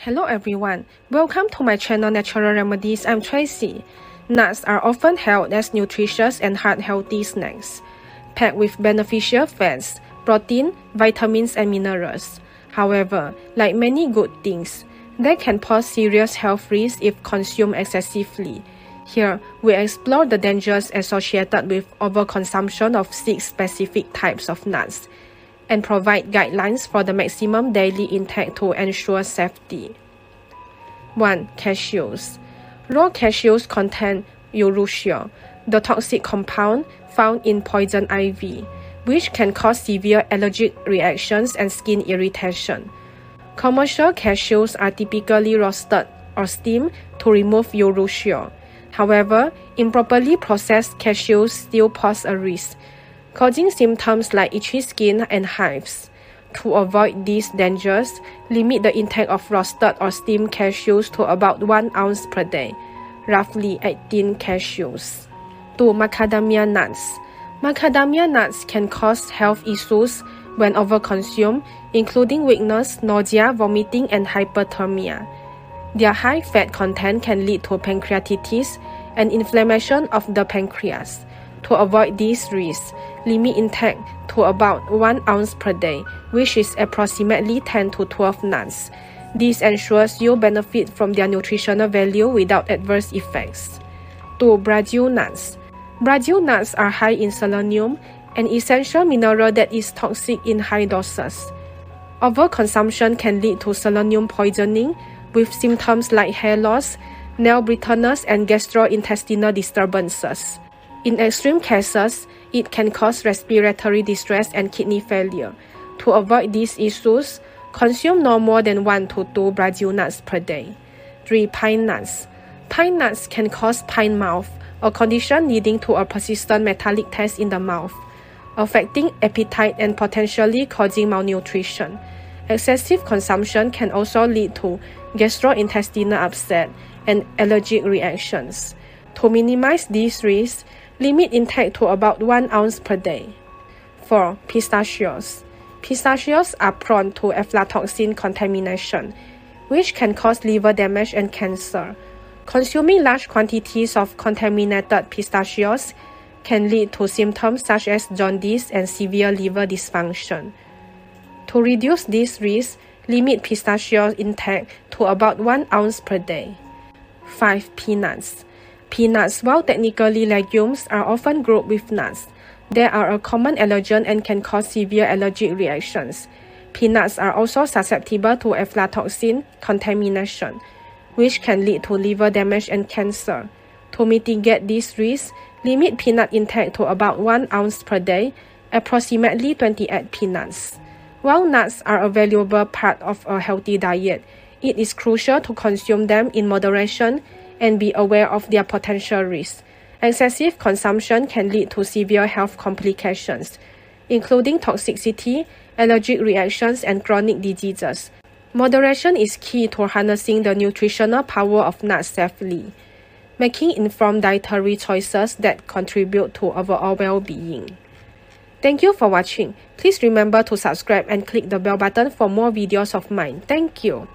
Hello everyone, welcome to my channel Natural Remedies. I'm Tracy. Nuts are often held as nutritious and heart-healthy snacks, packed with beneficial fats, protein, vitamins, and minerals. However, like many good things, they can pose serious health risks if consumed excessively. Here, we explore the dangers associated with overconsumption of 6 specific types of nuts, and provide guidelines for the maximum daily intake to ensure safety. 1. Cashews. Raw cashews contain urushiol, the toxic compound found in poison ivy, which can cause severe allergic reactions and skin irritation. Commercial cashews are typically roasted or steamed to remove urushiol. However, improperly processed cashews still pose a risk, causing symptoms like itchy skin and hives. To avoid these dangers, limit the intake of roasted or steamed cashews to about 1 ounce per day, roughly 18 cashews. 2. Macadamia nuts. Macadamia nuts can cause health issues when overconsumed, including weakness, nausea, vomiting, and hyperthermia. Their high fat content can lead to pancreatitis and inflammation of the pancreas. To avoid these risks, limit intake to about 1 ounce per day, which is approximately 10 to 12 nuts. This ensures you benefit from their nutritional value without adverse effects. 2. Brazil nuts. Brazil nuts are high in selenium, an essential mineral that is toxic in high doses. Overconsumption can lead to selenium poisoning, with symptoms like hair loss, nail brittleness, and gastrointestinal disturbances. In extreme cases, it can cause respiratory distress and kidney failure. To avoid these issues, consume no more than 1 to 2 Brazil nuts per day. 3. Pine nuts. Pine nuts can cause pine mouth, a condition leading to a persistent metallic taste in the mouth, affecting appetite and potentially causing malnutrition. Excessive consumption can also lead to gastrointestinal upset and allergic reactions. To minimize these risks, limit intake to about 1 ounce per day. 4. Pistachios. Pistachios are prone to aflatoxin contamination, which can cause liver damage and cancer. Consuming large quantities of contaminated pistachios can lead to symptoms such as jaundice and severe liver dysfunction. To reduce these risks, limit pistachio intake to about 1 ounce per day. 5. Peanuts. Peanuts, while technically legumes, are often grouped with nuts. They are a common allergen and can cause severe allergic reactions. Peanuts are also susceptible to aflatoxin contamination, which can lead to liver damage and cancer. To mitigate these risks, limit peanut intake to about 1 ounce per day, approximately 28 peanuts. While nuts are a valuable part of a healthy diet, it is crucial to consume them in moderation and be aware of their potential risks. Excessive consumption can lead to severe health complications, including toxicity, allergic reactions, and chronic diseases. Moderation is key to harnessing the nutritional power of nuts safely, making informed dietary choices that contribute to overall well-being. Thank you for watching. Please remember to subscribe and click the bell button for more videos of mine. Thank you.